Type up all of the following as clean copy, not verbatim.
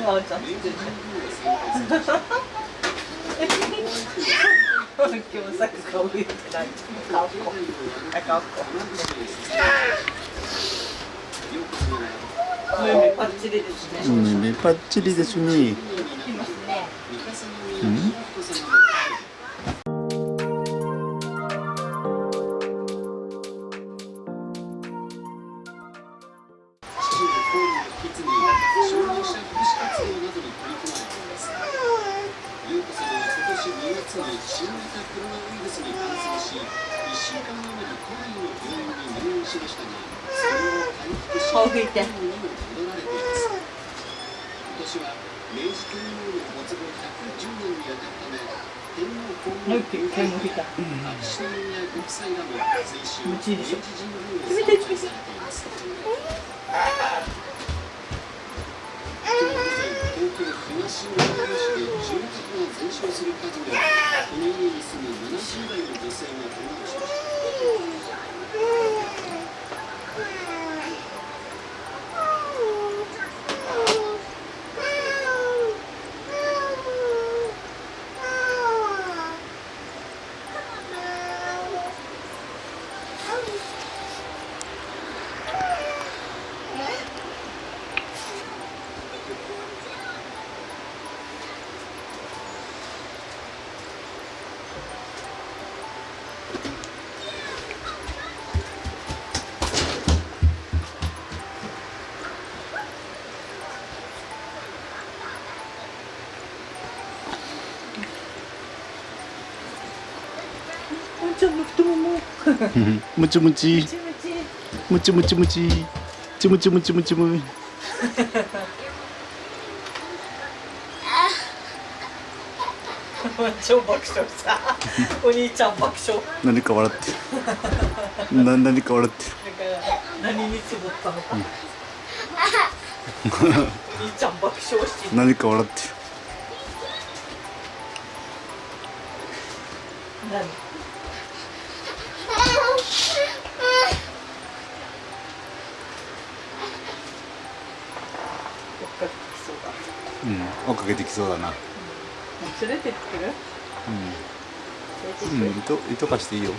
あーちゃんつってる。今日さっき顔言ってない。顔っこ。顔っこ。目パッチリですね。目パッチリですね。いますね。顔拭いて。もう一回も拭いた。むちいでしょ。冷たい冷たい。ワンちゃんの太もも。ムチムチ。ムチムチムチ。チムチムチムチム。超爆笑さ。お兄ちゃん爆笑。何か笑ってる。何か笑ってる。何につぼったのか。お兄ちゃん爆笑してる。何か笑ってる。何？追っかけてきそうだな。連れてってくる？糸貸していいよ。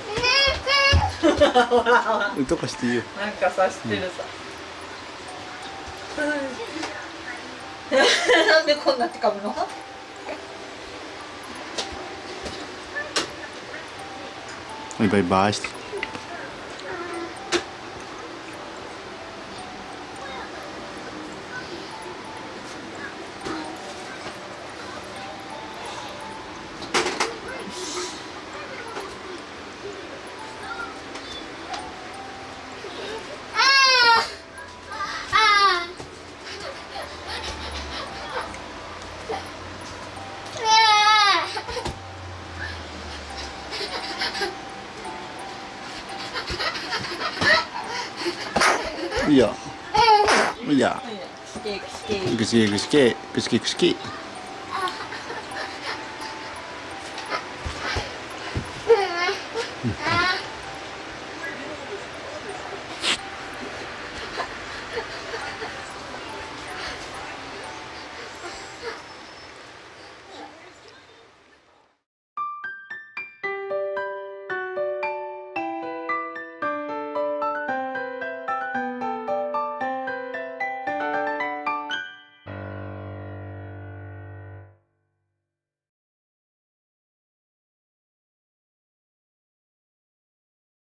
糸貸していいよ。なんかさしてるさ。なんでこんなって噛むの？バイバイして。いいよ。いいや。ぐしけぐしけぐしけぐしけぐしけ。